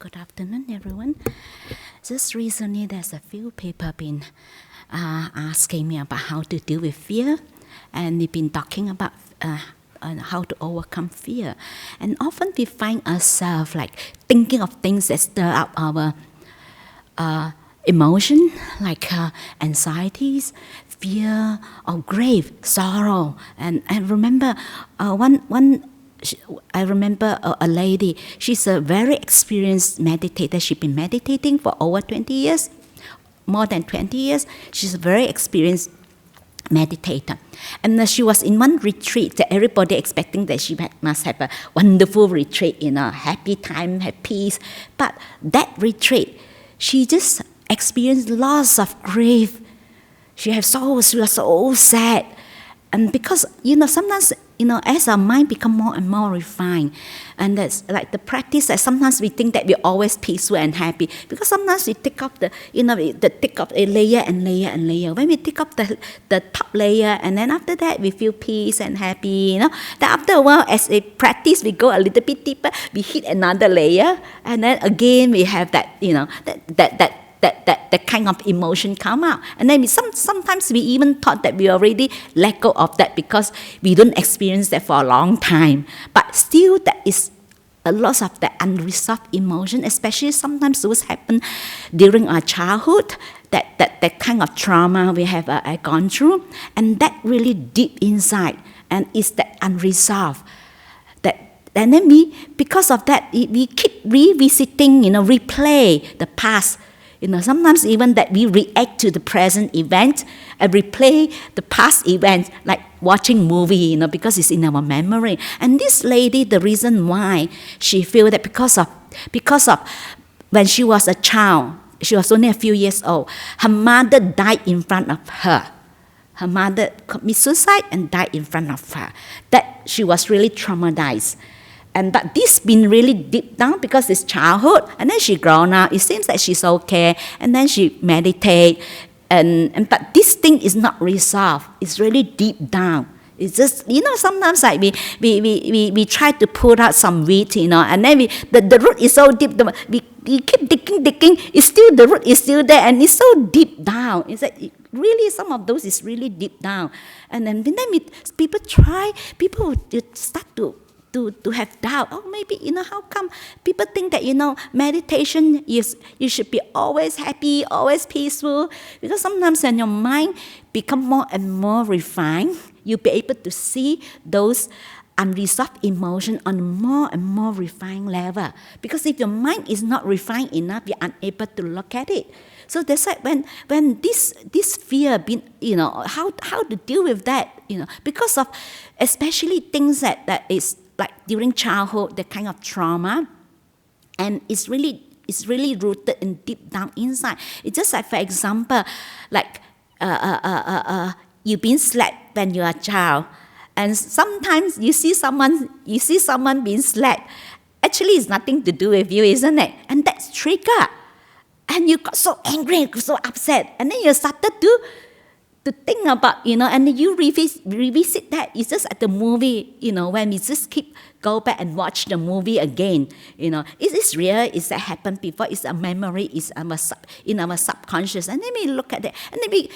Good afternoon, everyone. Just recently, there's a few people been asking me about how to deal with fear, and we've been talking about how to overcome fear. And often we find ourselves like thinking of things that stir up our emotion, like anxieties, fear, or grave sorrow. And I remember I remember a lady. She's a very experienced meditator. She's been meditating for over 20 years, more than 20 years. She's a very experienced meditator. And she was in one retreat that everybody expecting that she must have a wonderful retreat, happy time, have peace. But that retreat, she just experienced lots of grief. She was so sad. And because, sometimes, as our mind become more and more refined, and that's like the practice that sometimes we think that we're always peaceful and happy, because sometimes we take up take up a layer and layer and layer. When we take up the top layer, and then after that we feel peace and happy, Then after a while, as a practice, we go a little bit deeper, we hit another layer, and then again we have that, that kind of emotion come out. And then sometimes we even thought that we already let go of that because we don't experience that for a long time. But still, that is a lot of the unresolved emotion, especially sometimes those happen during our childhood, that kind of trauma we have gone through. And that really deep inside, and is that unresolved. And then because of that, we keep revisiting, replay the past. Sometimes even that we react to the present event and replay the past event, like watching movie, because it's in our memory. And this lady, the reason why she feel that because of when she was a child, she was only a few years old, her mother died in front of her. Her mother committed suicide and died in front of her. That she was really traumatized. But this been really deep down because it's childhood, and then she grown up. It seems that she's okay, and then she meditate, but this thing is not resolved. It's really deep down. It's just sometimes like we try to pull out some weed, and then the root is so deep. We keep digging. It's still, the root is still there, and it's so deep down. It's like really some of those is really deep down, and then people start to have doubt. Oh, maybe, how come people think that, meditation is, you should be always happy, always peaceful? Because sometimes when your mind become more and more refined, you'll be able to see those unresolved emotion on more and more refined level. Because if your mind is not refined enough, you're unable to look at it. So that's why when this fear been, how to deal with that, because of especially things that is like during childhood, the kind of trauma, and it's really rooted in deep down inside. It's just like, for example, like you've been slapped when you're a child, and sometimes you see someone being slapped. Actually, it's nothing to do with you, isn't it? And that's trigger, and you got so angry, so upset, and then you started to think about, and you revisit that. It's just at the movie, when we just go back and watch the movie again, is this real? Is that happened before? Is a memory? Is in our subconscious? And then we look at it, and then we,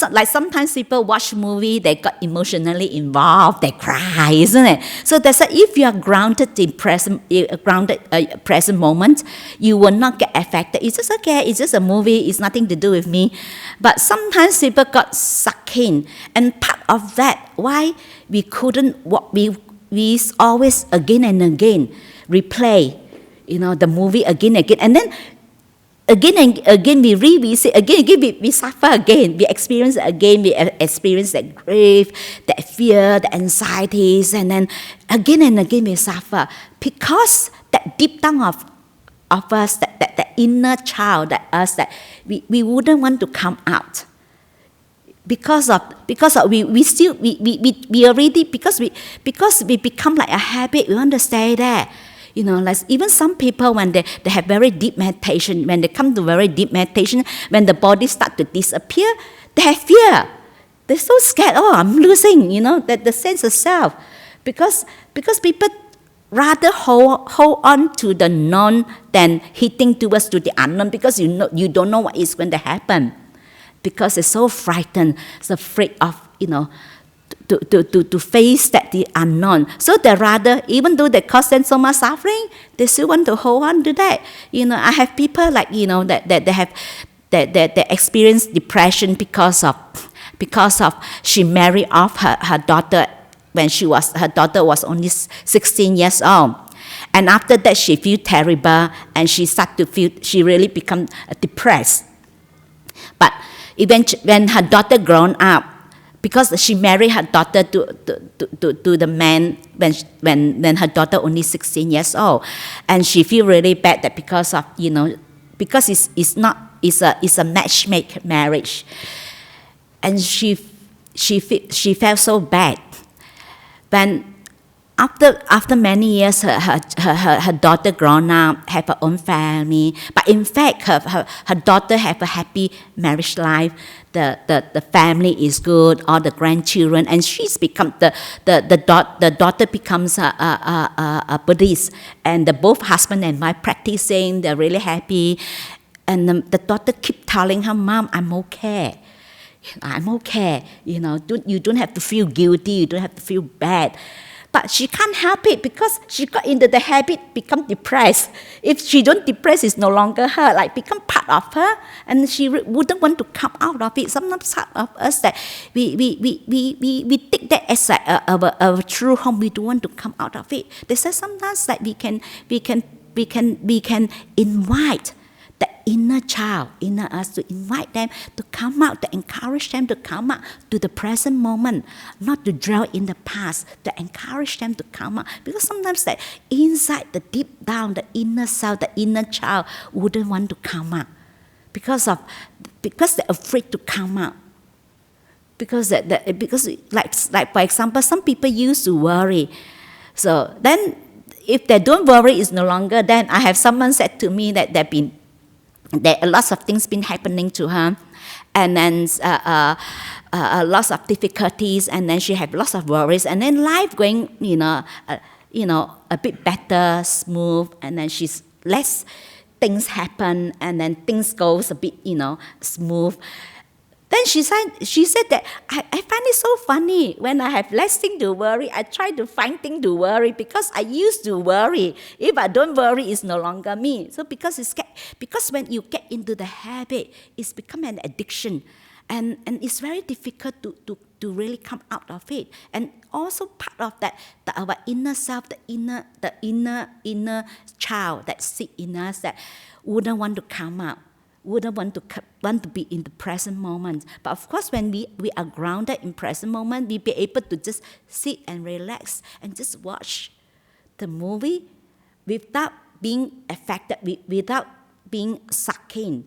like sometimes people watch movie, they got emotionally involved, they cry, isn't it? So that's why if you are grounded in present moment, you will not get affected. It's just okay. It's just a movie. It's nothing to do with me. But sometimes people got sucked in, and part of that why we couldn't we always again and again replay the movie again and then again and again we revisit again we suffer again, we experience it again, we experience that grief, that fear, the anxieties, and then again and again we suffer because that deep down of us, that inner child, that us, that we wouldn't want to come out. Because we become like a habit, we want to stay there. Like even some people, when they have very deep meditation, when they come to very deep meditation, when the body starts to disappear, they have fear. They're so scared. Oh, I'm losing, that the sense of self. Because people rather hold on to the known than hitting towards to the unknown, because you don't know what is going to happen, because they're so frightened, so afraid of to face that the unknown. So they rather, even though they cause them so much suffering, they still want to hold on to that. I have people like that they have they experience depression because of she married off her daughter when her daughter was only 16 years old. And after that, she feel terrible, and she really become depressed. But eventually, when her daughter grown up, because she married her daughter to the man when her daughter only 16 years old, and she feel really bad that because it's a matchmake marriage, and she felt so bad. When after many years, her daughter grown up, have her own family. But in fact, her daughter have a happy marriage life. The family is good, all the grandchildren, and she's become the daughter becomes a Buddhist, and both husband and wife practicing. They're really happy, and the daughter keep telling her mom, "I'm okay. I'm okay. You don't have to feel guilty. You don't have to feel bad." But she can't help it, because she got into the habit, become depressed. If she don't depress, it's no longer her, like become part of her, and she wouldn't want to come out of it. Sometimes some of us that we take that as like a true home. We don't want to come out of it. They say sometimes that we can invite the inner child, inner us, to invite them to come out, to encourage them to come out to the present moment, not to dwell in the past, to encourage them to come out. Because sometimes that inside, the deep down, the inner self, the inner child wouldn't want to come out, because they're afraid to come out. Because like for example, some people used to worry. So then if they don't worry, it's no longer. Then I have someone said to me that there are lots of things been happening to her, and then lots of difficulties, and then she had lots of worries, and then life going a bit better, smooth, and then she's less things happen, and then things goes a bit smooth. Then she said that I find it so funny. When I have less thing to worry, I try to find thing to worry, because I used to worry. If I don't worry, it's no longer me. So because when you get into the habit, it's become an addiction, and it's very difficult to really come out of it. And also part of that, our inner self, the inner child that sit in us, that wouldn't want to come out, wouldn't want to be in the present moment. But of course, when we are grounded in present moment, we be able to just sit and relax and just watch the movie without being affected, without being sucked in.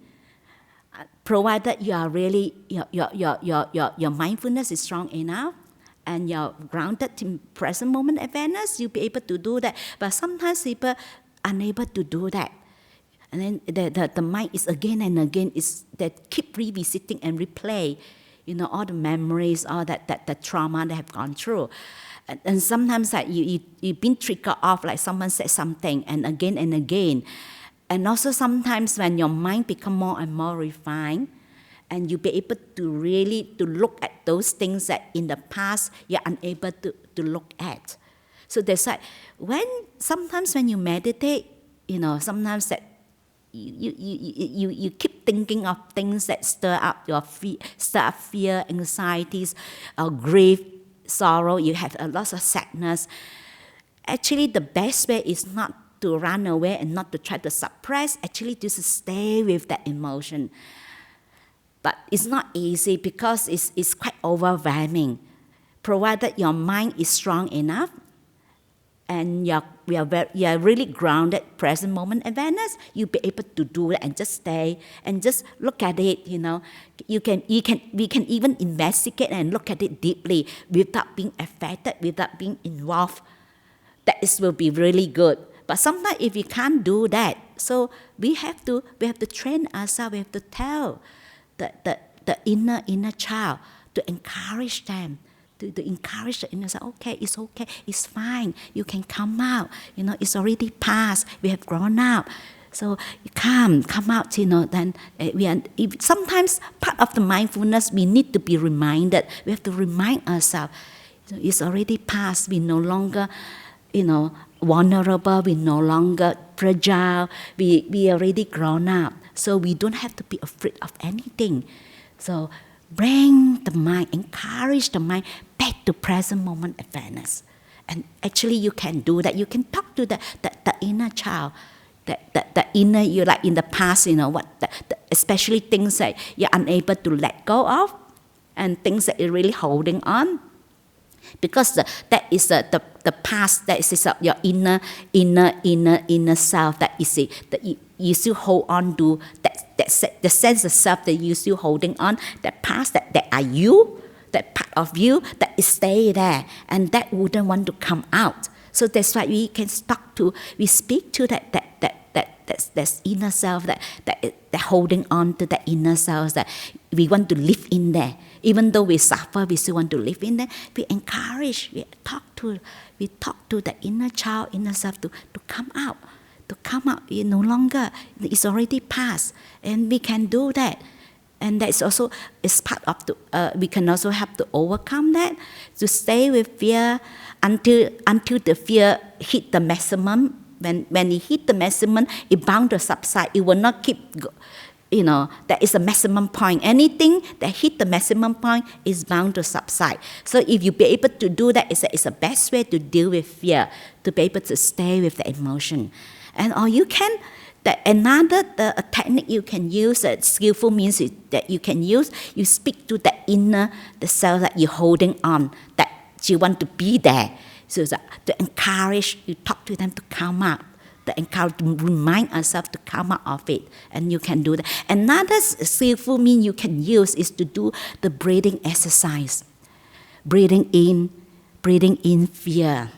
Provided you are really your mindfulness is strong enough, and you're grounded in present moment awareness, you'll be able to do that. But sometimes people are unable to do that. And then the mind is again and again, that keep revisiting and replay, all the memories, all the trauma they have gone through. And sometimes like you've been triggered off, like someone said something, and again. And also sometimes when your mind become more and more refined, and you'll be able to really to look at those things that in the past you're unable to look at. So there's like, sometimes when you meditate, sometimes that you keep thinking of things that stir up fear, anxieties, grief, sorrow. You have a lot of sadness. Actually, the best way is not to run away and not to try to suppress. Actually, just stay with that emotion. But it's not easy, because it's quite overwhelming. Provided your mind is strong enough, and you're really grounded, present moment awareness, you'll be able to do it and just stay and just look at it. We can even investigate and look at it deeply without being affected, without being involved. Will be really good. But sometimes if we can't do that, so we have to train ourselves. We have to tell the inner child, to encourage them to encourage the inner self. Okay, it's fine. You can come out. It's already past. We have grown up. So you come out. Then sometimes part of the mindfulness we need to be reminded. We have to remind ourselves. It's already past. We no longer, vulnerable. We no longer fragile. We already grown up. So we don't have to be afraid of anything. So bring the mind, encourage the mind back to present moment awareness. And actually you can do that. You can talk to the inner child, the inner you, like in the past, especially things that you're unable to let go of and things that you're really holding on. Because that is the past, that is your inner self, that is that you still hold on to, the sense of self that you still holding on, that past, that are you, that part of you that is stay there, and that wouldn't want to come out. So that's why we speak to that inner self, that holding on to that inner self, that we want to live in there. Even though we suffer, we still want to live in there. We encourage, we talk to the inner child, inner self to come out. No longer, it's already past, and we can do that. And that's also is part of we can also have to overcome that, to stay with fear until the fear hit the maximum. When it hit the maximum, it bound to subside. It will not keep. That is a maximum point. Anything that hit the maximum point is bound to subside. So if you be able to do that, it's the best way to deal with fear, to be able to stay with the emotion. And or you can, another technique you can use, skillful means that you can use, you speak to the inner, the self that you're holding on, that you want to be there. So to encourage, you talk to them to come out. To encourage, to remind ourselves to come out of it, and you can do that. Another skillful mean you can use is to do the breathing exercise. Breathing in fear,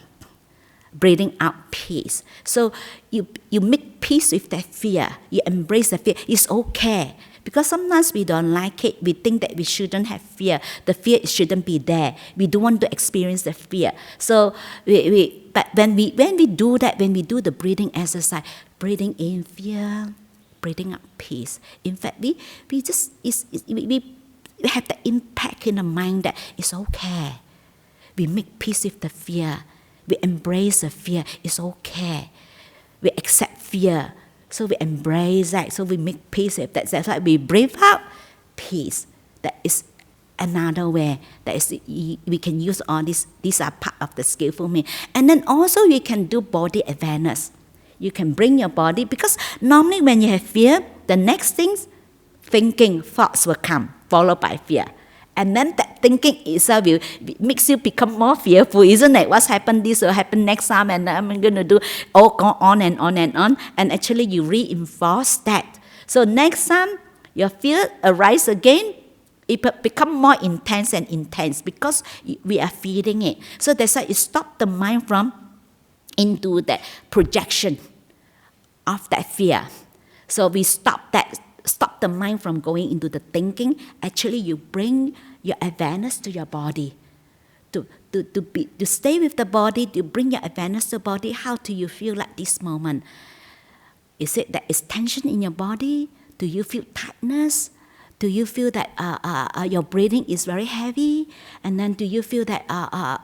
breathing out peace. So you make peace with that fear. You embrace the fear. It's okay. Because sometimes we don't like it. We think that we shouldn't have fear. The fear shouldn't be there. We don't want to experience the fear. So but when we do that, when we do the breathing exercise, breathing in fear, breathing out peace. In fact, we have the impact in the mind that it's okay. We make peace with the fear. We embrace the fear. It's okay. We accept fear. So we embrace that. So we make peace with that. That's why we breathe out peace. That is another way. That is, we can use all these. These are part of the skillful means. And then also you can do body awareness. You can bring your body, because normally when you have fear, the next things, thinking, thoughts will come, followed by fear. And then that thinking itself makes you become more fearful, isn't it? What's happened, this will happen next time, and I'm going to do, go on and on and on. And actually you reinforce that. So next time your fear arises again, it become more intense and intense because we are feeding it. So that's why it stops the mind from into that projection of that fear. So we stop the mind from going into the thinking. Actually, you bring your awareness to your body. To stay with the body, to bring your awareness to the body. How do you feel at this moment? Is it that is tension in your body? Do you feel tightness? Do you feel that your breathing is very heavy? And then do you feel that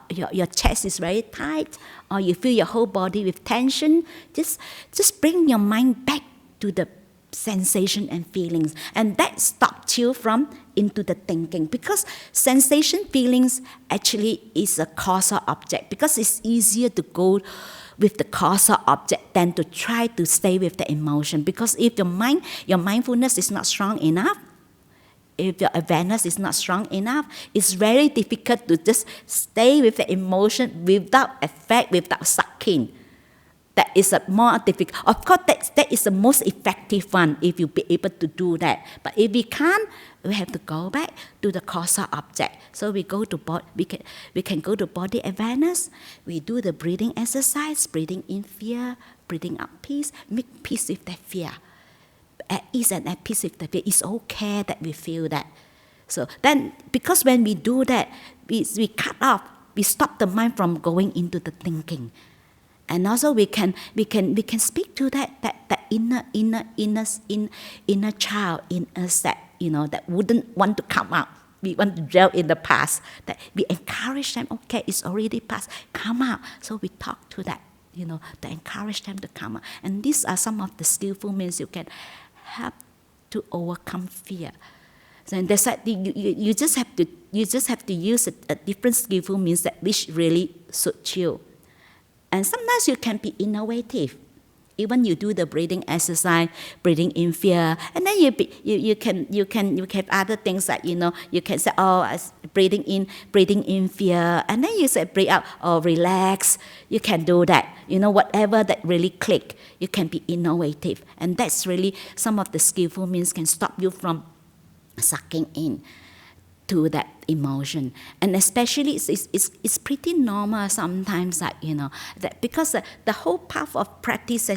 your chest is very tight? Or you feel your whole body with tension? Just bring your mind back to the sensation and feelings, and that stops you from into the thinking, because sensation feelings actually is a causal object, because it's easier to go with the causal object than to try to stay with the emotion. Because if your mindfulness is not strong enough, if your awareness is not strong enough, it's very difficult to just stay with the emotion without effect, without sucking. That is a more difficult. Of course, that is the most effective one if you be able to do that. But if we can't, we have to go back to the causal object. So we go to we can go to body awareness. We do the breathing exercise, breathing in fear, breathing out peace. Make peace with that fear. At ease and at peace with the fear. It's okay that we feel that. So then, because when we do that, we cut off, we stop the mind from going into the thinking. And also we can speak to that inner child in us that, that wouldn't want to come out. We want to dwell in the past. That we encourage them, okay, it's already past, come out. So we talk to that, to encourage them to come out. And these are some of the skillful means you can help to overcome fear. And that's why you just have to use a different skillful means that which really suits you. And sometimes you can be innovative. Even you do the breathing exercise, breathing in fear, and then you can have other things like you can say, breathing in fear, and then you say breathe out, relax. You can do that. Whatever that really click, you can be innovative, and that's really some of the skillful means can stop you from sucking in to that emotion. And especially it's pretty normal sometimes, that that because the whole path of practice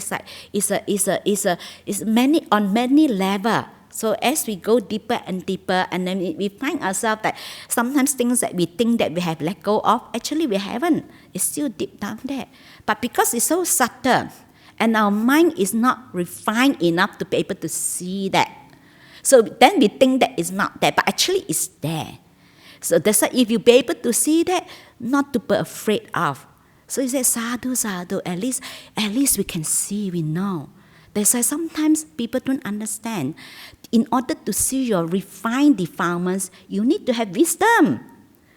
is many on many level. So as we go deeper and deeper, and then we find ourselves that sometimes things that we think that we have let go of, actually we haven't. It's still deep down there. But because it's so subtle, and our mind is not refined enough to be able to see that, so then we think that it's not there, but actually it's there. So that's why if you be able to see that, not to be afraid of. So you say, sadhu, sadhu, at least we can see, we know. That's why sometimes people don't understand. In order to see your refined defilements, you need to have wisdom.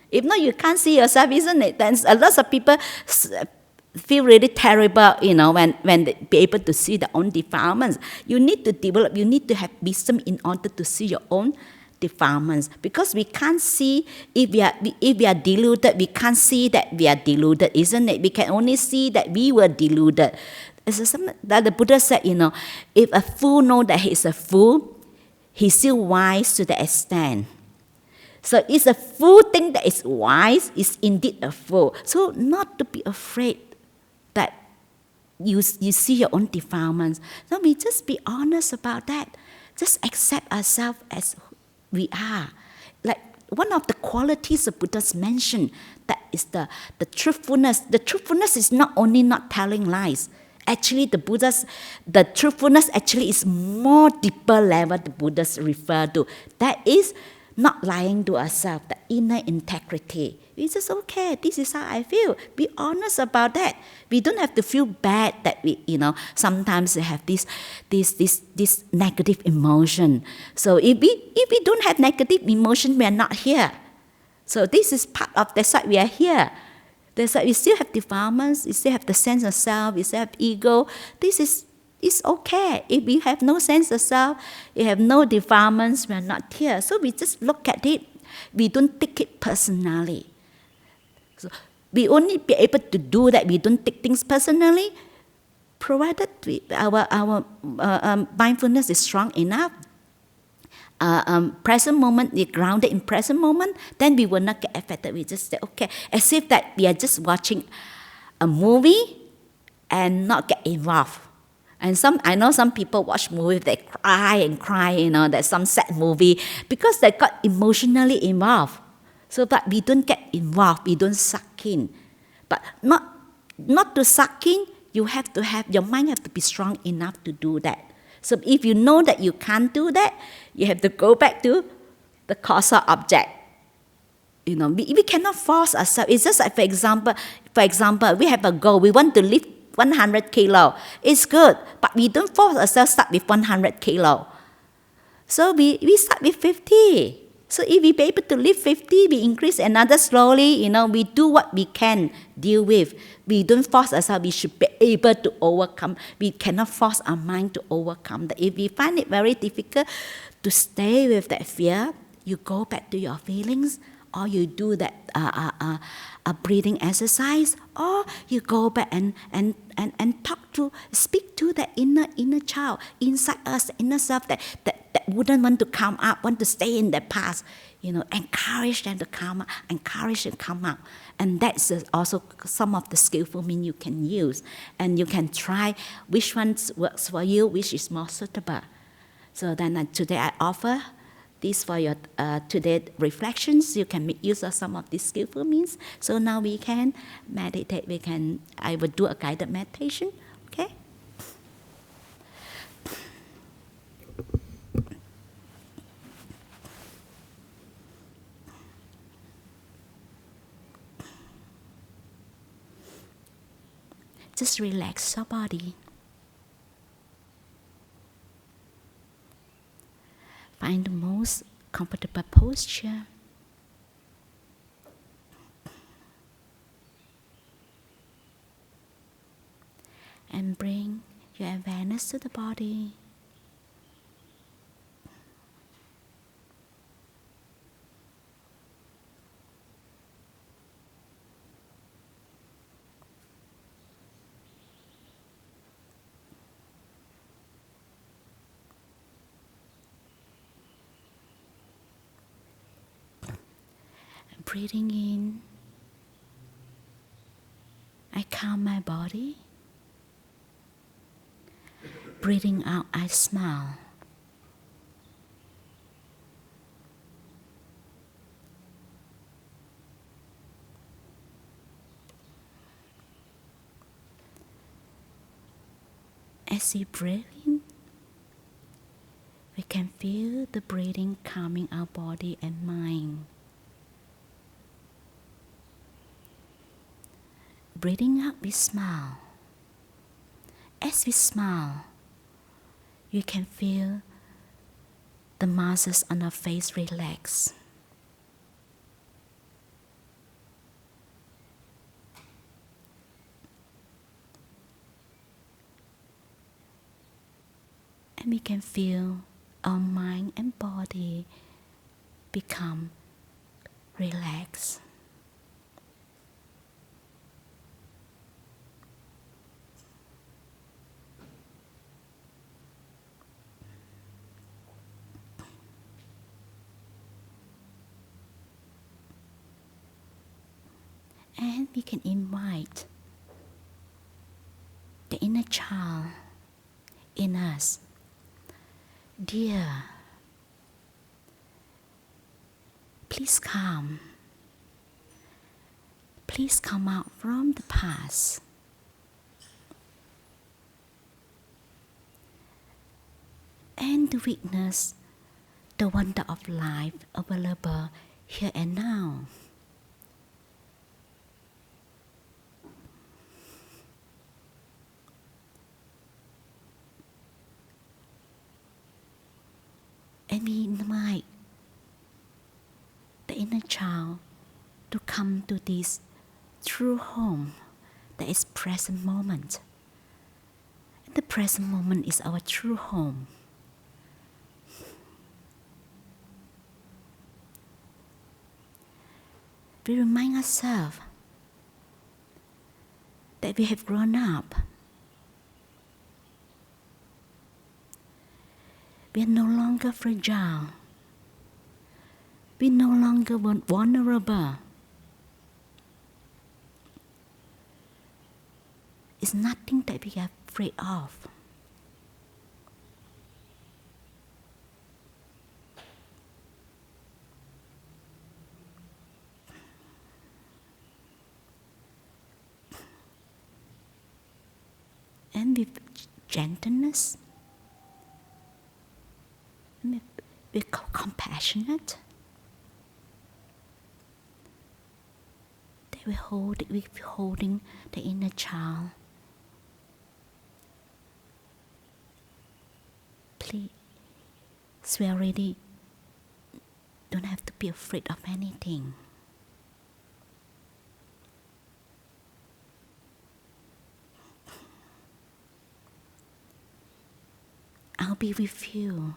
If not, you can't see yourself, isn't it? Then a lot of people feel really terrible, when they be able to see their own defilements. You need to have wisdom in order to see your own defilements. Because we can't see, if we are deluded, we can't see that we are deluded, isn't it? We can only see that we were deluded. It's something that the Buddha said, if a fool knows that he's a fool, he's still wise to the extent. So it's a fool thing that is wise, is indeed a fool. So not to be afraid that you see your own defilements. So we just be honest about that. Just accept ourselves as we are. Like one of the qualities the Buddha's mentioned, that is the truthfulness. The truthfulness is not only not telling lies. Actually, the truthfulness actually is more deeper level the Buddha's refer to. That is not lying to ourselves, the inner integrity. We just, okay, this is how I feel. Be honest about that. We don't have to feel bad that we, sometimes we have this negative emotion. So if we don't have negative emotion, we are not here. So this is part of, that's why we are here. That's why we still have defilements, we still have the sense of self, we still have ego. This is okay. If we have no sense of self, we have no defilements, we are not here. So we just look at it. We don't take it personally. So we only be able to do that. We don't take things personally, provided our mindfulness is strong enough. Present moment, we're grounded in present moment, then we will not get affected. We just say, okay, as if that we are just watching a movie and not get involved. And I know some people watch movies, they cry and cry, that some sad movie, because they got emotionally involved. So that we don't get involved, we don't suck in. But not to suck in, your mind have to be strong enough to do that. So if you know that you can't do that, you have to go back to the causal object. We cannot force ourselves. It's just like, for example, we have a goal. We want to lift 100 kilo. It's good, but we don't force ourselves start with 100 kilo. So we start with 50. So if we be able to lift 50, we increase another slowly. We do what we can deal with. We don't force ourselves. We should be able to overcome. We cannot force our mind to overcome that. If we find it very difficult to stay with that fear, you go back to your feelings, or you do that a breathing exercise, or you go back and speak to that inner child inside us, the inner self that wouldn't want to come out, want to stay in the past. Encourage them to come out, encourage them to come out. And that's also some of the skillful means you can use. And you can try which one works for you, which is more suitable. So then today I offer This for your today reflections. You can make use of some of these skillful means. So now we can meditate. I will do a guided meditation. Okay. Just relax your body. Find the most comfortable posture. And bring your awareness to the body. Breathing in, I calm my body. Breathing out, I smile. As we breathe in, we can feel the breathing calming our body and mind. Breathing out, we smile. As we smile, you can feel the muscles on our face relax. And we can feel our mind and body become relaxed. And we can invite the inner child in us. Dear, please come. Please come out from the past. And to witness the wonder of life available here and now. And we invite the inner child to come to this true home that is present moment. And the present moment is our true home. We remind ourselves that we have grown up. We are no longer fragile. We are no longer vulnerable. It's nothing that we are afraid of. And with gentleness, we're compassionate. That we're holding the inner child. Please, we already don't have to be afraid of anything. I'll be with you.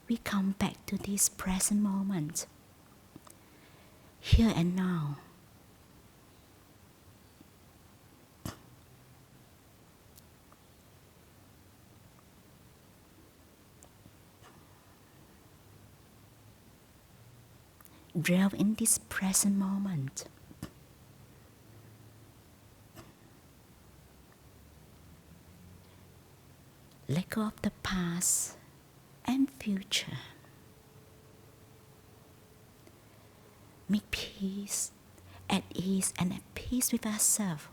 We come back to this present moment, here and now. Dwell in this present moment. Let go of the past and future. Make peace, at ease and at peace with ourselves.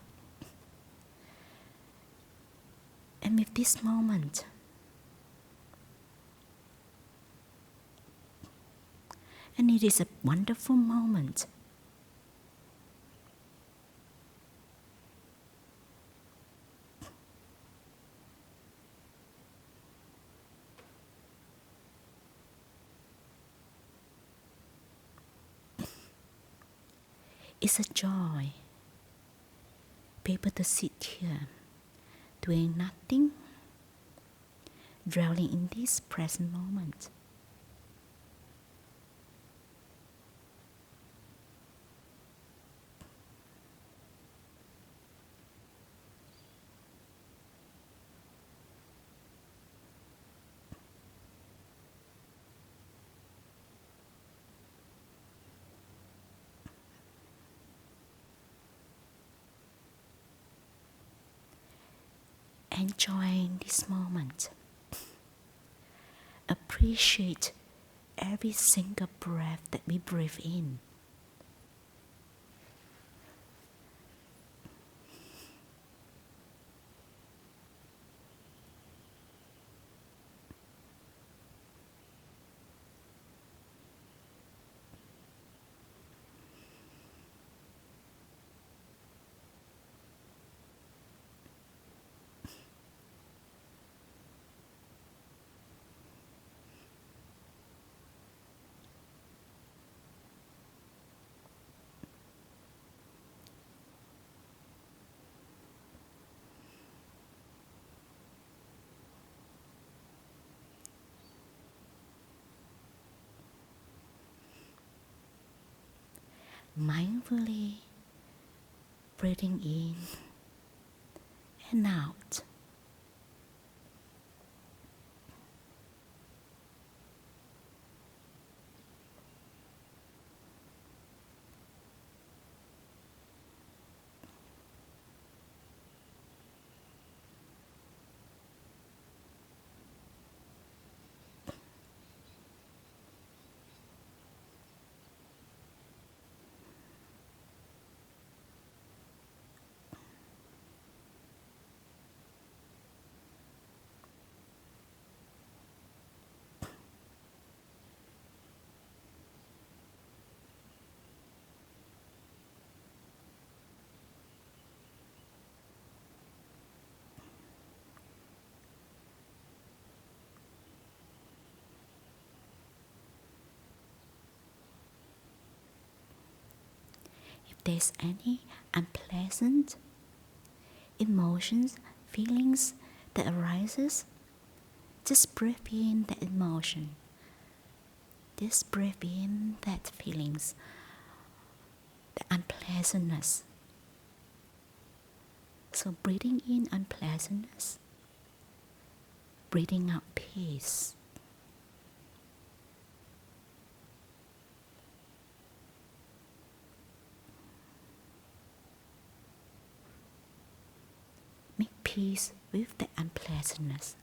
And with this moment, and it is a wonderful moment. It's a joy be able to sit here doing nothing, dwelling in this present moment. Enjoying this moment. Appreciate every single breath that we breathe in. Mindfully breathing in and out. If there's any unpleasant emotions, feelings that arises, just breathe in that emotion. Just breathe in that feelings, the unpleasantness. So breathing in unpleasantness, breathing out peace. Make peace with the unpleasantness.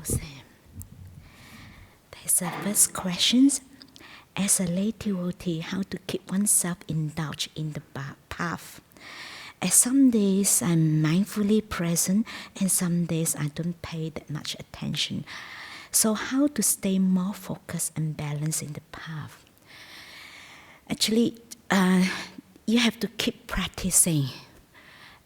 Sam. There's the first question. As a lay devotee, how to keep oneself indulged in the path? As some days I'm mindfully present and some days I don't pay that much attention. So how to stay more focused and balanced in the path? Actually, you have to keep practicing.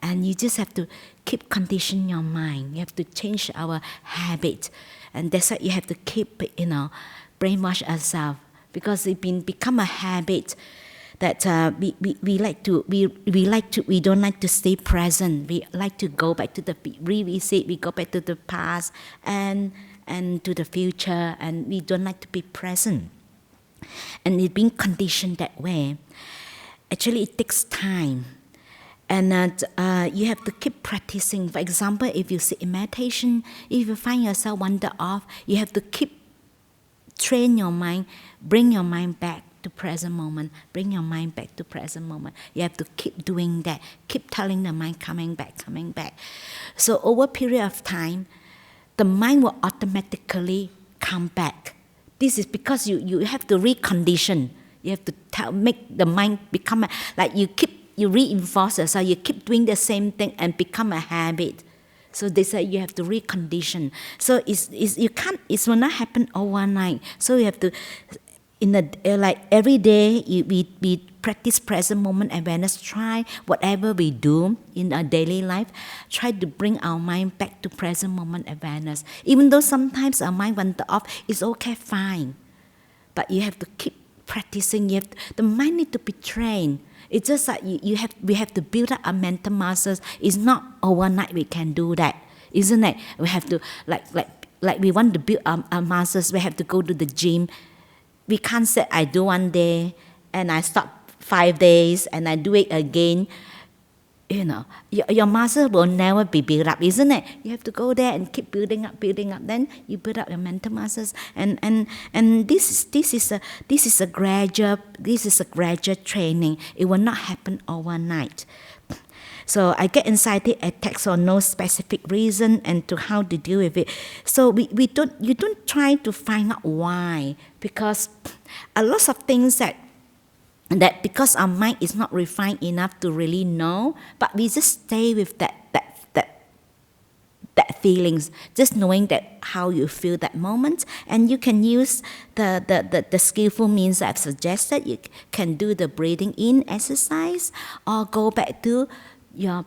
And you just have to keep conditioning your mind. You have to change our habit. And that's why you have to keep, brainwash ourselves. Because it become a habit that we don't like to stay present. We like to go back to the revisit. We go back to the past and to the future, and we don't like to be present. And it's being conditioned that way. Actually, it takes time, and you have to keep practicing. For example, if you sit in meditation, if you find yourself wander off, you have to keep train your mind, bring your mind back to present moment, bring your mind back to present moment. You have to keep doing that, keep telling the mind coming back. So over a period of time, the mind will automatically come back. This is because you have to recondition. You have to make the mind become like you reinforce it, so you keep doing the same thing and become a habit. So they say you have to recondition. So it will not happen overnight. So you have to, like every day, we practice present moment awareness. Try whatever we do in our daily life, try to bring our mind back to present moment awareness. Even though sometimes our mind wander off, it's okay, fine. But you have to keep practicing. The mind need to be trained. It's just like we have to build up our mental muscles. It's not overnight we can do that, isn't it? We have to like we want to build our muscles. We have to go to the gym. We can't say I do one day and I stop 5 days and I do it again. Your muscle will never be built up, isn't it? You have to go there and keep building up. Then you build up your mental muscles, and this is a gradual training. It will not happen overnight. So I get anxiety attacks for no specific reason and to how to deal with it. So you don't try to find out why, because a lot of things that because our mind is not refined enough to really know, but we just stay with that feelings, just knowing that how you feel that moment, and you can use the skillful means I've suggested. You can do the breathing in exercise, or go back to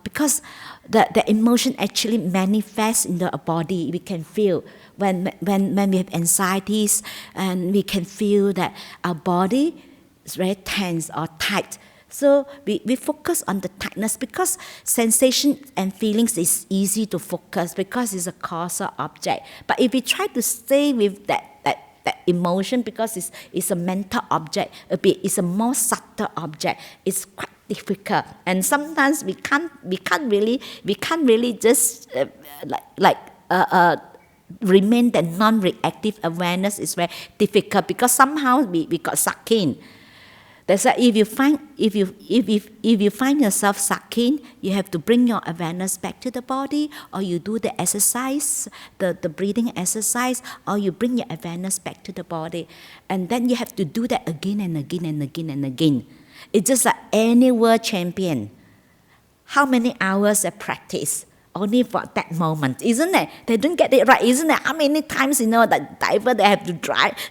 because the emotion actually manifests in the body. We can feel when we have anxieties, and we can feel that our body is very tense or tight. So we focus on the tightness, because sensation and feelings is easy to focus because it's a causal object. But if we try to stay with that emotion, because it's a mental object, it's a more subtle object, it's quite difficult. And sometimes we can't really just remain that non-reactive awareness is very difficult, because somehow we got sucked in. That's why if you find yourself sucked in, you have to bring your awareness back to the body, or you do the exercise, the breathing exercise, or you bring your awareness back to the body, and then you have to do that again and again and again and again. It's just like any world champion. How many hours of practice? Only for that moment, isn't it? They don't get it right, isn't it? How many times that diver they have to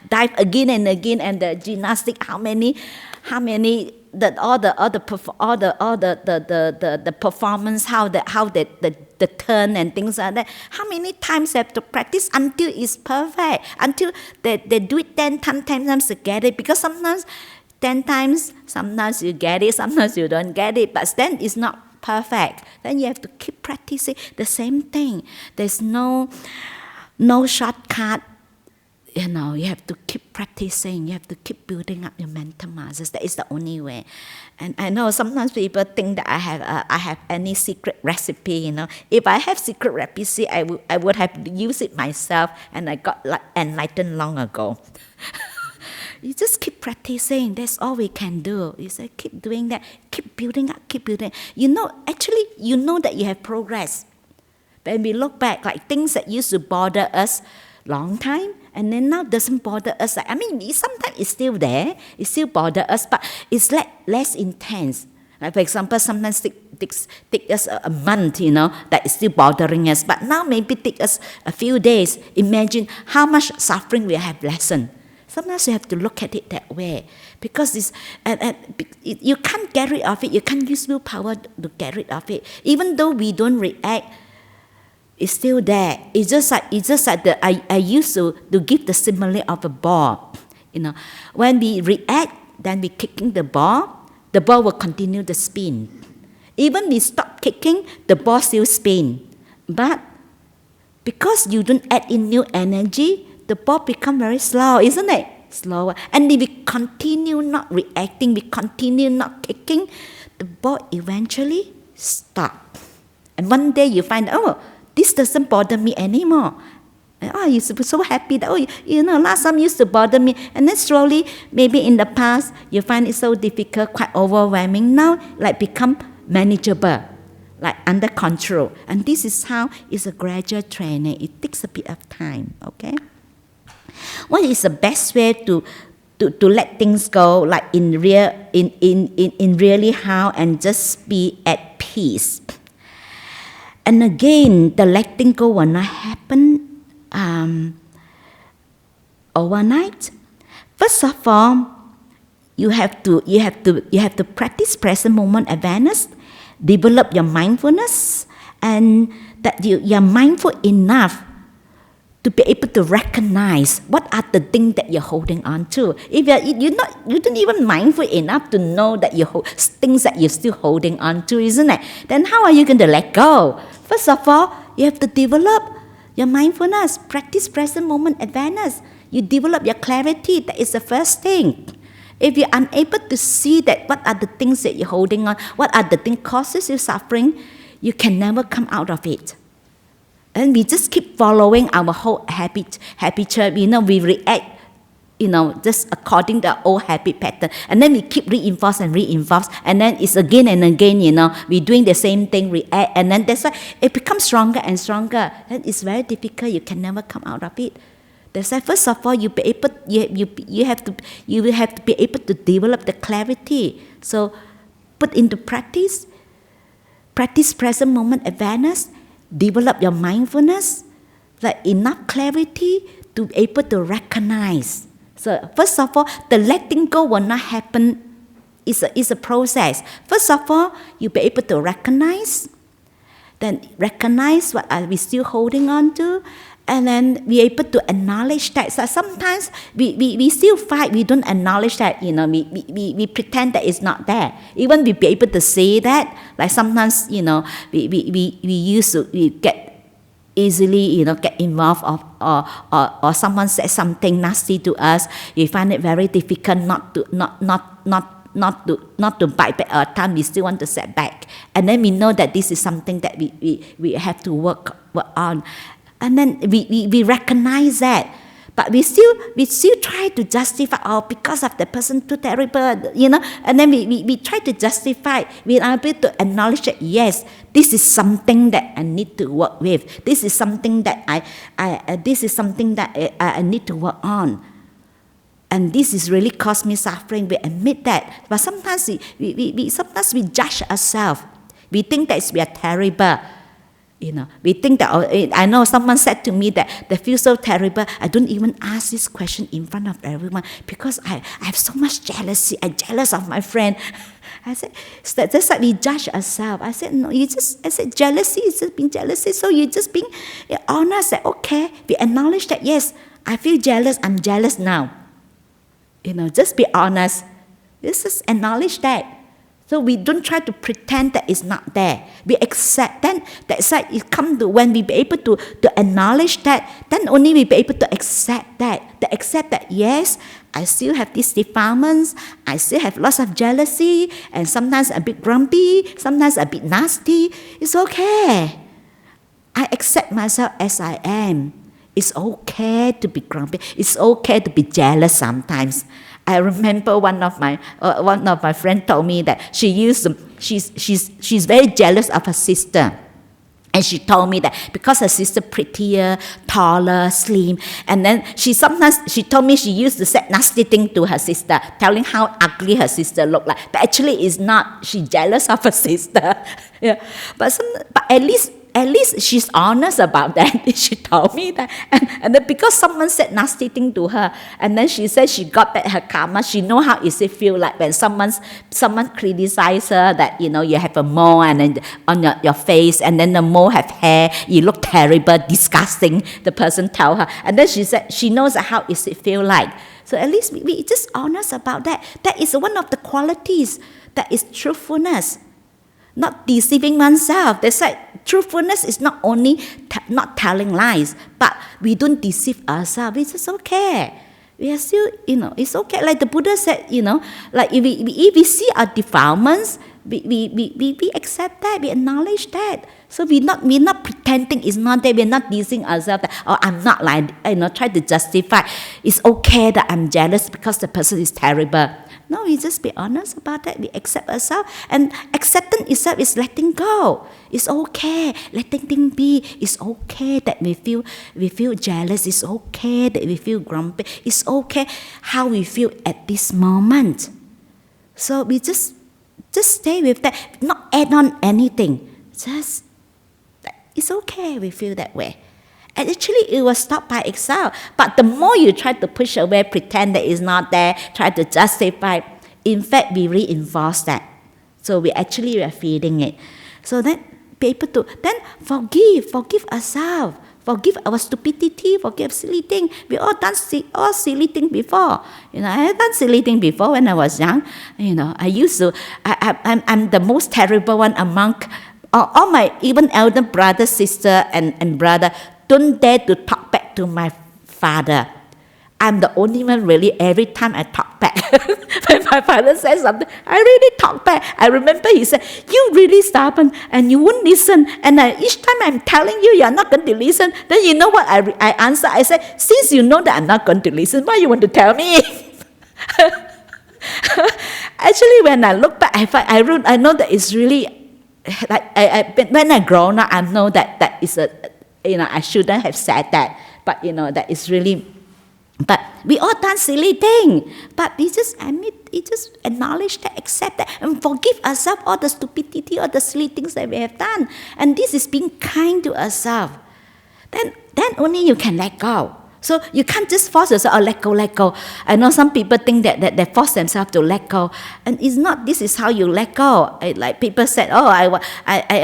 dive again and again, and the gymnastic, how many all the performance, how the turn and things like that. How many times they have to practice until it's perfect? Until they do it 10 times to get it, because sometimes 10 times, sometimes you get it, sometimes you don't get it, but then it's not perfect. Then you have to keep practicing the same thing. There's no shortcut. You have to keep practicing. You have to keep building up your mental muscles. That is the only way. And I know sometimes people think that I have any secret recipe. If I have secret recipe, I would have used it myself, and I got enlightened long ago. You just keep practicing. That's all we can do. You say keep doing that. Keep building up. Keep building. Actually, that you have progress. When we look back, like things that used to bother us, long time, and then now doesn't bother us. Sometimes it's still there, it still bother us, but it's less intense. Like for example, sometimes take us a month, that is still bothering us. But now maybe take us a few days. Imagine how much suffering we have lessened. Sometimes you have to look at it that way, because you can't get rid of it. You can't use willpower to get rid of it. Even though we don't react, it's still there. It's just like I used to give the simile of a ball. When we react, then we kicking the ball will continue to spin. Even we stop kicking, the ball still spin. But because you don't add in new energy, the ball become very slow, isn't it? Slower. And if we continue not reacting, we continue not kicking, the ball eventually stop. And one day you find, this doesn't bother me anymore. And, you're so happy that, last time used to bother me. And then slowly, maybe in the past, you find it so difficult, quite overwhelming. Now, become manageable, under control. And this is how it's a gradual training. It takes a bit of time, okay? What is the best way to let things go, in really how, and just be at peace? And again, the letting go will not happen overnight. First of all, you have to practice present moment awareness, develop your mindfulness, and that you're mindful enough to be able to recognize what are the things that you're holding on to. If you don't even mindful enough to know that things that you're still holding on to, isn't it? Then how are you going to let go? First of all, you have to develop your mindfulness, practice present moment awareness. You develop your clarity. That is the first thing. If you're unable to see that what are the things that you're holding on, what are the things causes you suffering, you can never come out of it. And we just keep following our whole habit. We react, just according to our old habit pattern. And then we keep reinforce. And then it's again and again, we're doing the same thing, react. And then that's why it becomes stronger and stronger. And it's very difficult. You can never come out of it. That's why first of all, you have to be able to develop the clarity. So put into practice present moment awareness, develop your mindfulness, enough clarity to be able to recognize. So first of all, the letting go will not happen. It's a process. First of all, you'll be able to recognize. Then recognize what are we still holding on to. And then we're able to acknowledge that. So sometimes we still fight. We don't acknowledge that. We pretend that it's not there. Even we be able to say that. Like sometimes, we get easily, get involved or someone says something nasty to us. We find it very difficult not to bite back our tongue. We still want to set back. And then we know that this is something that we have to work on. And then we recognize that, but we still try to justify, because of the person too terrible, and then we try to justify. We are able to acknowledge that yes, this is something that I need to work with. This is something that I need to work on, and this is really caused me suffering. We admit that, but sometimes we judge ourselves. We think that we are terrible. We think that, I know someone said to me that they feel so terrible. I don't even ask this question in front of everyone because I have so much jealousy. I'm jealous of my friend. I said, that's like we judge ourselves. I said, no, jealousy is just being jealousy. So you're just being honest that, okay, we acknowledge that, yes, I feel jealous. I'm jealous now. Just be honest. Just acknowledge that. So we don't try to pretend that it's not there. We accept. Then that's like it comes to when we be able to acknowledge that, then only we be able to accept that. To accept that, yes, I still have these defilements. I still have lots of jealousy, and sometimes a bit grumpy, sometimes a bit nasty. It's okay. I accept myself as I am. It's okay to be grumpy. It's okay to be jealous sometimes. I remember one of my friends told me that she's very jealous of her sister. And she told me that because her sister prettier, taller, slim, and then she told me she used to say nasty thing to her sister, telling how ugly her sister looked like. But actually it's not. She's jealous of her sister. Yeah. But at least she's honest about that. She told me that. And then because someone said nasty thing to her, and then she said she got back her karma, she know how it feel like when someone criticize her that, you have a mole and then on your face, and then the mole have hair, you look terrible, disgusting, the person tell her. And then she said she knows how it feel like. So at least we just honest about that. That is one of the qualities that is truthfulness. Not deceiving oneself. They said truthfulness is not only not telling lies, but we don't deceive ourselves. It's just okay. We are still, it's okay. Like the Buddha said, like if we see our defilements, we accept that, we acknowledge that. So we're not pretending it's not there. We're not deceiving ourselves that, I'm not like, try to justify. It's okay that I'm jealous because the person is terrible. No, we just be honest about that. We accept ourselves. And acceptance itself is letting go. It's okay. Letting things be. It's okay that we feel jealous. It's okay that we feel grumpy. It's okay how we feel at this moment. So we just stay with that. Not add on anything. Just, it's okay we feel that way. And actually, it will stop by itself. But the more you try to push away, pretend that it's not there, try to justify, in fact, we reinforce that. So we are feeding it. So then, be able to then forgive ourselves, forgive our stupidity, forgive silly things. We all done all silly things before. I have done silly things before when I was young. I used to. I'm the most terrible one among all my even elder brother, sister, and brother. Don't dare to talk back to my father. I'm the only one really, every time I talk back. When my father says something, I really talk back. I remember he said, you really stubborn and you won't listen. And each time I'm telling you, you're not going to listen. Then you know what I answer? I said, since you know that I'm not going to listen, why you want to tell me? Actually, when I look back, I know that it's really, like when I grown up, I know that is I shouldn't have said that, but that is really. But we all done silly thing. But we just acknowledge that, accept that, and forgive ourselves all the stupidity, all the silly things that we have done. And this is being kind to ourselves. Then only you can let go. So you can't just force yourself, let go. I know some people think that they force themselves to let go. And it's not, this is how you let go. Like people said, I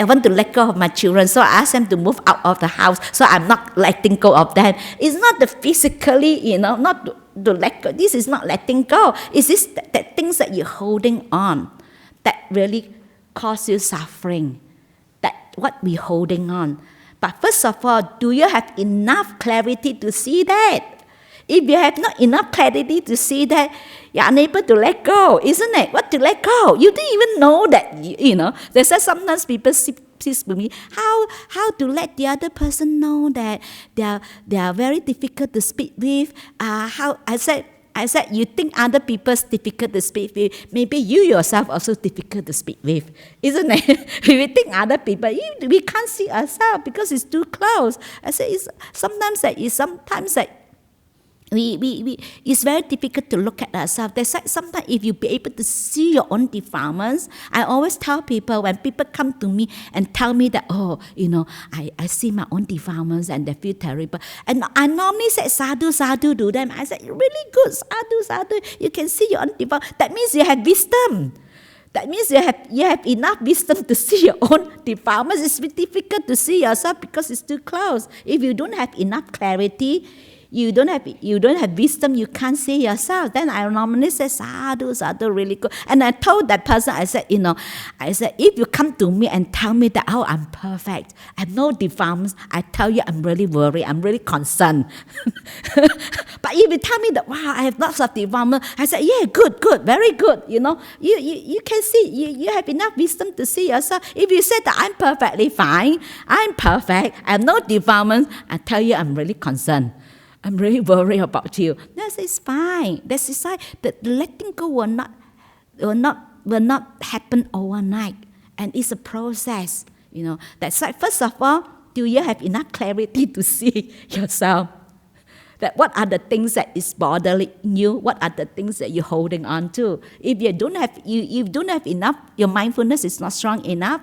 want to let go of my children, so I ask them to move out of the house, so I'm not letting go of them. It's not the physically, not to let go. This is not letting go. It's this that things that you're holding on that really cause you suffering. That what we're holding on. But first of all, do you have enough clarity to see that? If you have not enough clarity to see that, you're unable to let go, isn't it? What to let go? You don't even know that, There's sometimes people speak with me, how to let the other person know that they are very difficult to speak with. I said, you think other people's difficult to speak with, maybe you yourself also difficult to speak with, isn't it? We think other people, we can't see ourselves because it's too close. I said, sometimes it's very difficult to look at ourselves. That's why sometimes if you be able to see your own defilements, I always tell people, when people come to me and tell me that, I see my own defilements and they feel terrible. And I normally say, sadhu to them. I said, really good, sadhu. You can see your own defilements. That means you have wisdom. That means you have enough wisdom to see your own defilements. It's difficult to see yourself because it's too close. If you don't have enough clarity, you don't have wisdom, you can't see yourself. Then I normally say, sadhu, really good. And I told that person, I said, if you come to me and tell me that, I'm perfect, I have no defilements, I tell you I'm really worried, I'm really concerned. But if you tell me that, wow, I have lots of defilements, I said, yeah, good, very good. You can see, you have enough wisdom to see yourself. If you say that I'm perfectly fine, I'm perfect, I have no defilements, I tell you I'm really concerned. I'm really worried about you. That is fine. That's fine. The letting go will not happen overnight. And it's a process. That's why, first of all, do you have enough clarity to see yourself? That what are the things that is bothering you? What are the things that you're holding on to? If you don't have enough, your mindfulness is not strong enough,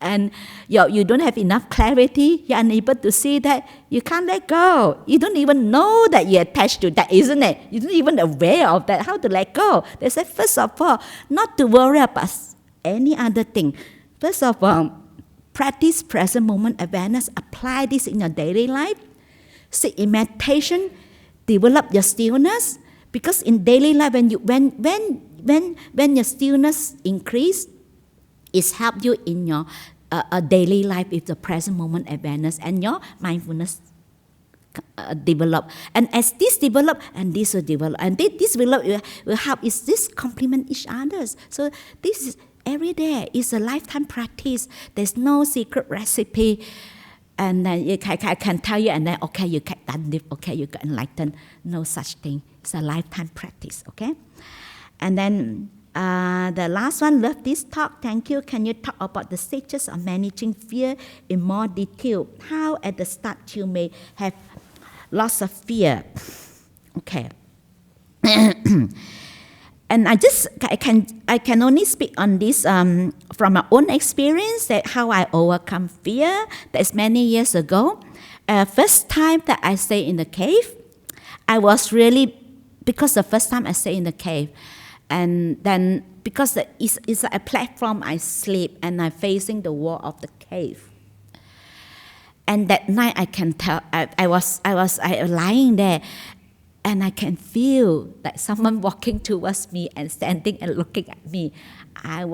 and you don't have enough clarity, you're unable to see that, you can't let go. You don't even know that you're attached to that, isn't it? You're not even aware of that, how to let go. They said, first of all, not to worry about any other thing. First of all, practice present moment awareness. Apply this in your daily life. Sit in meditation, develop your stillness. Because in daily life, when your stillness increase, it's help you in your daily life with the present moment awareness, and your mindfulness develop. And as this develop, and this will develop, and this will help. Is this complement each others? So this is every day. It's a lifetime practice. There's no secret recipe. And then I can tell you, and then, okay, you get done with, okay, you get enlightened. No such thing. It's a lifetime practice, okay? And then the last one, love this talk. Thank you. Can you talk about the stages of managing fear in more detail? How at the start you may have lots of fear. Okay. And I can only speak on this from my own experience, that how I overcome fear. That's many years ago. First time that I stayed in the cave, I was really, because the first time I stayed in the cave, and then because it's a platform, I sleep and I'm facing the wall of the cave. And that night I can tell, I was lying there, and I can feel that someone walking towards me and standing and looking at me. I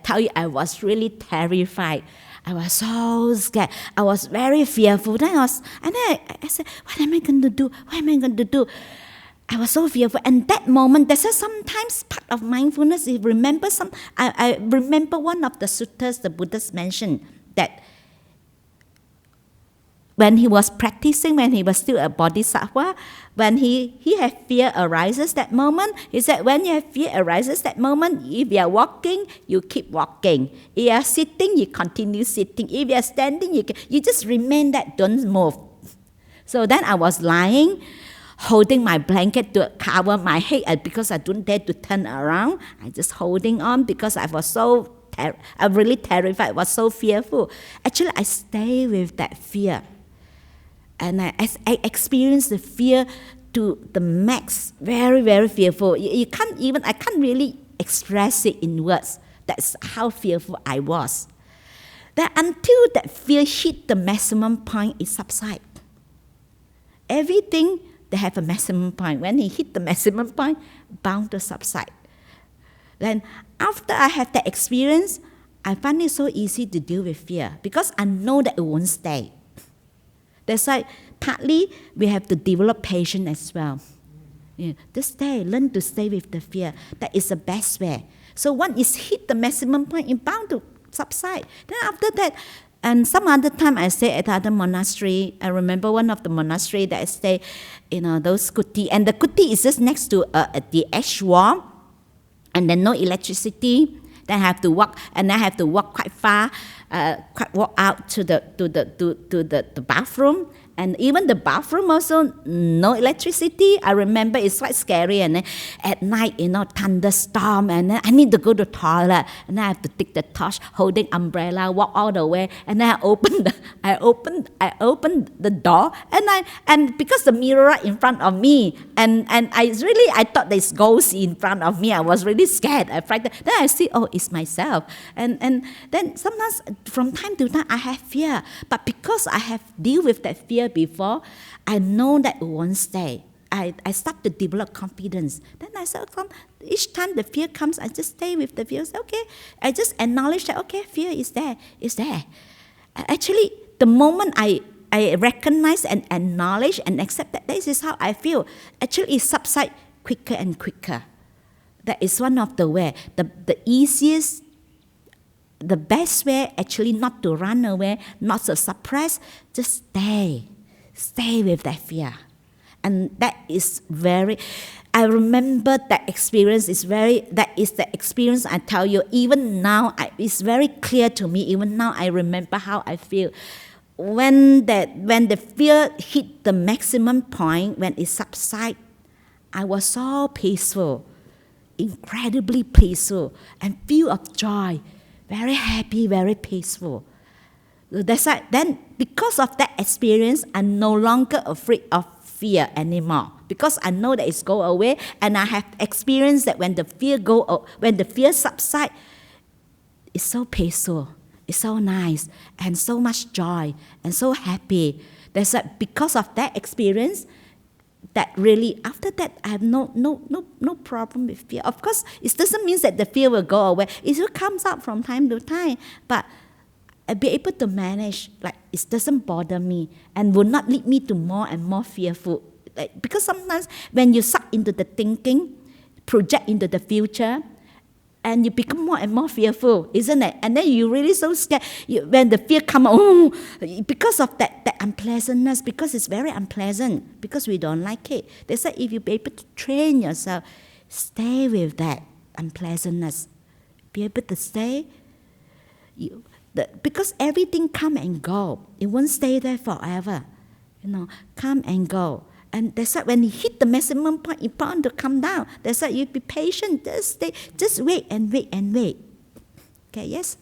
tell you, I was really terrified. I was so scared. I was very fearful. Then I said, what am I going to do? What am I going to do? I was so fearful. And that moment, there's sometimes part of mindfulness. I remember one of the suttas the Buddhist mentioned, that when he was practicing, when he was still a bodhisattva, when he had fear arises that moment, he said, when you have fear arises that moment, if you are walking, you keep walking. If you are sitting, you continue sitting. If you are standing, you just remain that, don't move. So then I was lying, holding my blanket to cover my head, because I don't dare to turn around. I just holding on because I was I'm really terrified. I was so fearful. Actually, I stay with that fear. And I experienced the fear to the max, very, very fearful. I can't really express it in words. That's how fearful I was. That until that fear hit the maximum point, it subsides. Everything, they have a maximum point. When it hit the maximum point, bound to subside. Then after I have that experience, I find it so easy to deal with fear, because I know that it won't stay. That's why partly we have to develop patience as well. Just learn to stay with the fear. That is the best way. So once it's hit the maximum point, it's bound to subside. Then after that, and some other time I stay at other monastery. I remember one of the monastery that I stay, those kuti. And the kuti is just next to the ash wall, and then no electricity. Then I have to walk, and I have to walk quite far, walk out to the bathroom. And even the bathroom also, no electricity. I remember it's quite scary. And then at night, thunderstorm, and then I need to go to the toilet, and I have to take the torch, holding umbrella, walk all the way. And then I open the door, and because the mirror right in front of me, and I thought there's ghosts in front of me. I was really scared. I frightened. Then I see, oh, it's myself. And then sometimes from time to time I have fear, but because I have dealt with that fear before, I know that it won't stay. I start to develop confidence. Then I said, each time the fear comes, I just stay with the fear. I say, okay, I just acknowledge that, okay, fear is there, it's there. Actually, the moment I recognize and acknowledge and accept that this is how I feel, actually it subsides quicker and quicker. That is one of the way. The easiest, the best way, actually, not to run away, not to suppress, just stay with that fear. And that is very, I remember that experience that is the experience I tell you, even now, it's very clear to me, even now I remember how I feel. When the fear hit the maximum point, when it subsided, I was so peaceful, incredibly peaceful, and full of joy, very happy, very peaceful. That's why then, because of that experience, I'm no longer afraid of fear anymore, because I know that it's go away, and I have experienced that when the fear subsides, it's so peaceful, it's so nice, and so much joy, and so happy. That's why, because of that experience, that really, after that, I have no problem with fear. Of course, it doesn't mean that the fear will go away. It still comes up from time to time, but I'll be able to manage, like it doesn't bother me and will not lead me to more and more fearful. Because sometimes when you suck into the thinking, project into the future, and you become more and more fearful, isn't it? And then you're really so scared. When the fear comes, because of that unpleasantness, because it's very unpleasant, because we don't like it. They say if you be able to train yourself, stay with that unpleasantness, be able to stay. Because everything come and go. It won't stay there forever. Come and go. And that's why when you hit the maximum point, it's bound to come down. That's why you be patient. Just wait and wait and wait. Okay, yes?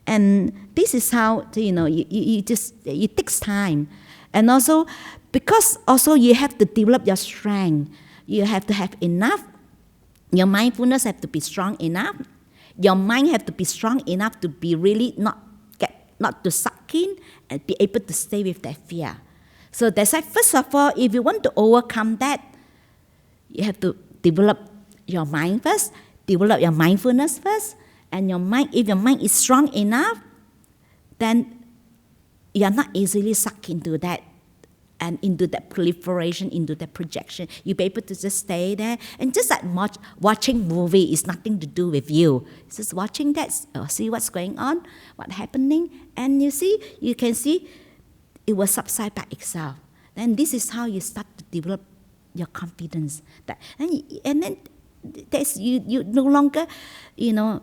And this is how, it takes time. And also, because also you have to develop your strength. You have to have enough. Your mindfulness have to be strong enough. Your mind have to be strong enough to be really not to suck in and be able to stay with that fear. So that's why, first of all, if you want to overcome that, you have to develop your mind first, develop your mindfulness first, and if your mind is strong enough, then you are not easily sucked into that and into that proliferation, into that projection. You'll be able to just stay there. And just like watching movie is nothing to do with you. It's just watching that, see what's going on, what's happening, and you can see it will subside by itself. Then this is how you start to develop your confidence. And then you no longer,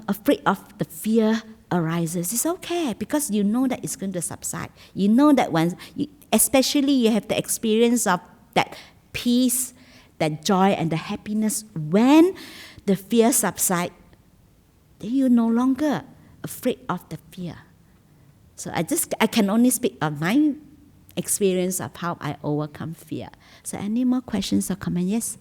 afraid of the fear arises. It's okay, because you know that it's going to subside. You know that especially you have the experience of that peace, that joy, and the happiness when the fear subsides. Then you're no longer afraid of the fear. So I can only speak of my experience of how I overcome fear. So any more questions or comments? Yes?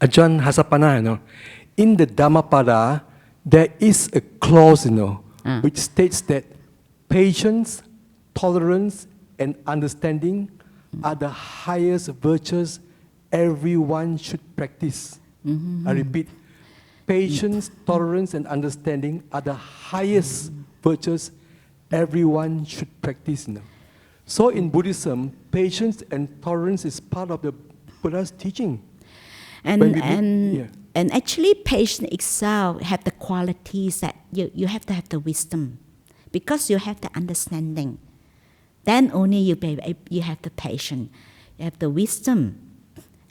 Ajahn Hasapanna, in the Dhammapada, there is a clause, which states that patience, tolerance, and understanding are the highest virtues everyone should practice. I repeat, patience, tolerance, and understanding are the highest virtues everyone should practice. So in Buddhism, patience and tolerance is part of the Buddha's teaching. And actually, patience itself have the qualities that you have to have the wisdom, because you have the understanding. Then only you have the patience, you have the wisdom,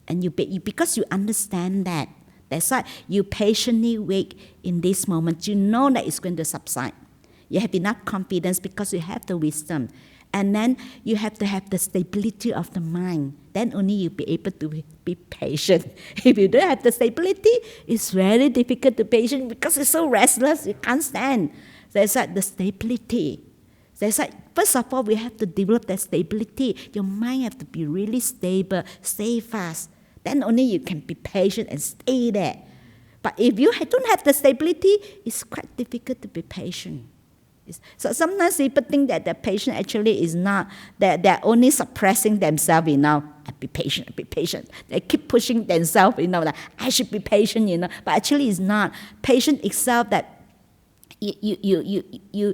and because you understand that. That's why you patiently wait in this moment. You know that it's going to subside. You have enough confidence because you have the wisdom. And then you have to have the stability of the mind. Then only you'll be able to be patient. If you don't have the stability, it's very difficult to be patient because it's so restless, you can't stand. There's like the stability. There's like, first of all, we have to develop that stability. Your mind have to be really stable, stay fast. Then only you can be patient and stay there. But if you don't have the stability, it's quite difficult to be patient. So sometimes people think that the patient actually is not, that they're only suppressing themselves, be patient, be patient. They keep pushing themselves, like, I should be patient, But actually it's not. Patient itself that you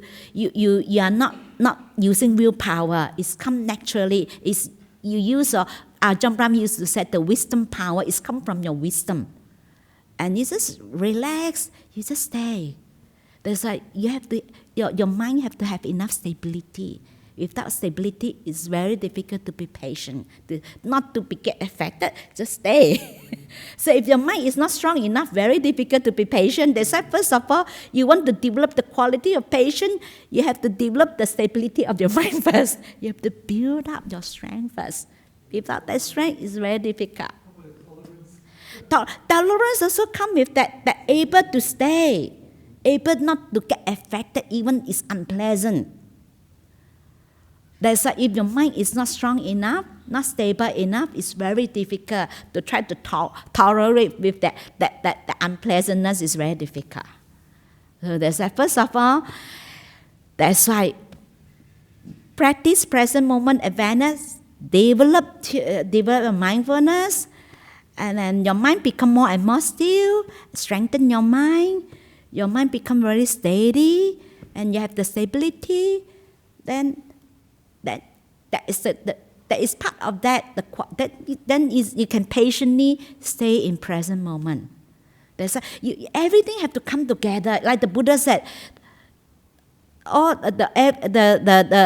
are not using willpower. It's come naturally. You use, Ajahn Brahm used to say the wisdom power is come from your wisdom. And you just relax, you just stay. That's why you have to, your mind have to have enough stability. Without stability, it's very difficult to be patient, not to get affected, just stay. So if your mind is not strong enough, very difficult to be patient. That's why, first of all, you want to develop the quality of patience, you have to develop the stability of your mind first. You have to build up your strength first. Without that strength, it's very difficult. Tolerance also comes with that able to stay, able not to get affected even it's unpleasant. That's why if your mind is not strong enough, not stable enough, it's very difficult to try to tolerate with that unpleasantness is very difficult. So that's why, first of all, that's why practice present moment awareness, develop mindfulness, and then your mind become more and more still, strengthen your mind become very steady, and you have the stability, then that is part of that. Then you can patiently stay in present moment. Everything have to come together. Like the Buddha said, all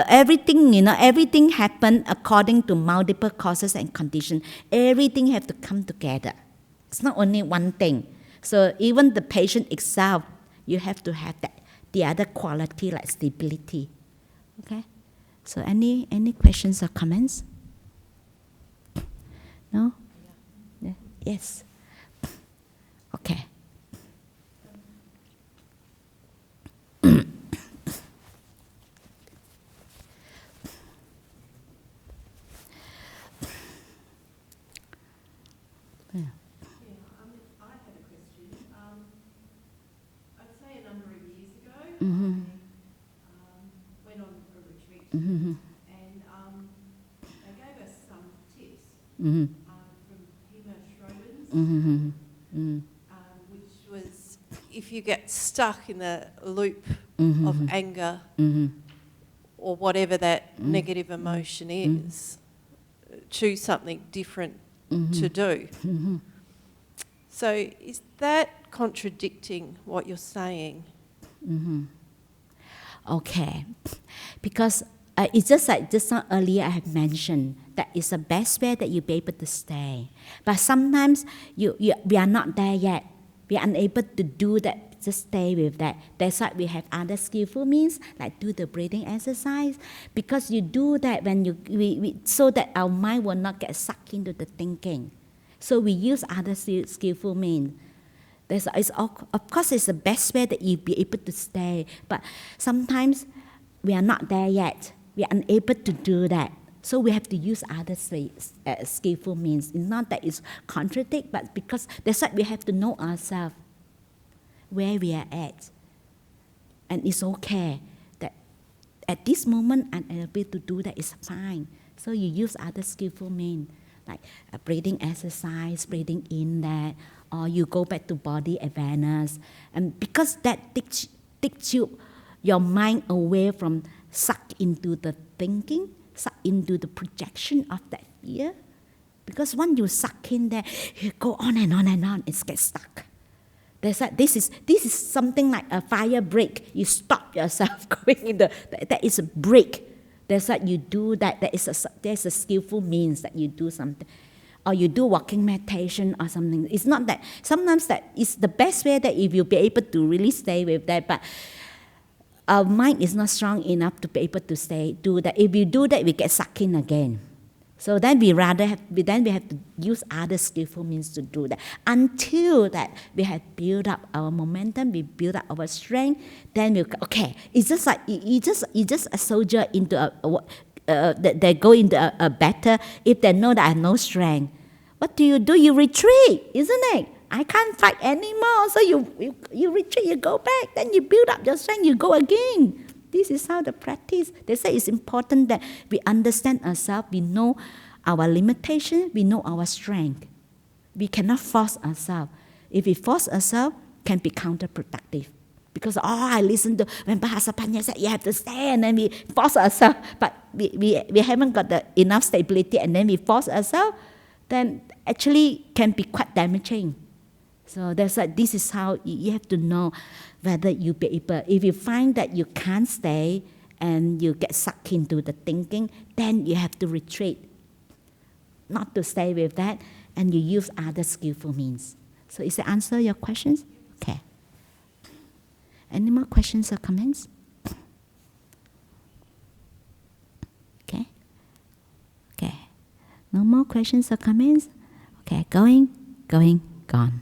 everything happen according to multiple causes and conditions. Everything have to come together. It's not only one thing. So even the patient itself, you have to have the other quality like stability. Okay. So any questions or comments? No? Yeah. Yes. Okay. Went on a retreat and they gave us some tips from Hema Shrodens, which was if you get stuck in the loop of anger or whatever that negative emotion is, choose something different to do. So is that contradicting what you're saying? Okay, because it's just like just now earlier I have mentioned that it's the best way that you'll be able to stay. But sometimes we are not there yet. We are unable to do that, just stay with that. That's why we have other skillful means, like do the breathing exercise. Because you do that when so that our mind will not get sucked into the thinking. So we use other skillful means. Of course, it's the best way that you'll be able to stay. But sometimes we are not there yet. We are unable to do that. So we have to use other skillful means. It's not that it's contradict, but because that's why we have to know ourselves, where we are at. And it's okay that at this moment I'm able to do that, is fine. So you use other skillful means, like a breathing exercise, breathing in there, or you go back to body awareness. And because that takes your mind away from sucked into the thinking, sucked into the projection of that fear. Because when you suck in there, you go on and on and on, it gets stuck. This is something like a fire break. You stop yourself going in that is a break. That's why you do that. There's a skillful means that you do something. Or you do walking meditation or something. It's not that. Sometimes that is the best way that if you'll be able to really stay with that. But our mind is not strong enough to be able to do that. If you do that, we get sucked in again. So then we have to use other skillful means to do that. Until that we have built up our momentum, we build up our strength, then we okay. It's just like you just a soldier into they go into a battle. If they know that I have no strength, what do? You retreat, isn't it? I can't fight anymore. So you retreat, you go back, then you build up your strength, you go again. This is how the practice. They say it's important that we understand ourselves, we know our limitation, we know our strength. We cannot force ourselves. If we force ourselves, it can be counterproductive. Because I listened to when Ajahn Hasapanna said you have to stay, and then we force ourselves, but we haven't got enough stability, and then we force ourselves, then actually can be quite damaging. So that's like, this is how you have to know whether you be able. If you find that you can't stay and you get sucked into the thinking, then you have to retreat, not to stay with that, and you use other skillful means. So is that answer your questions? Okay. Any more questions or comments? Okay. Okay. No more questions or comments? Okay, going, gone.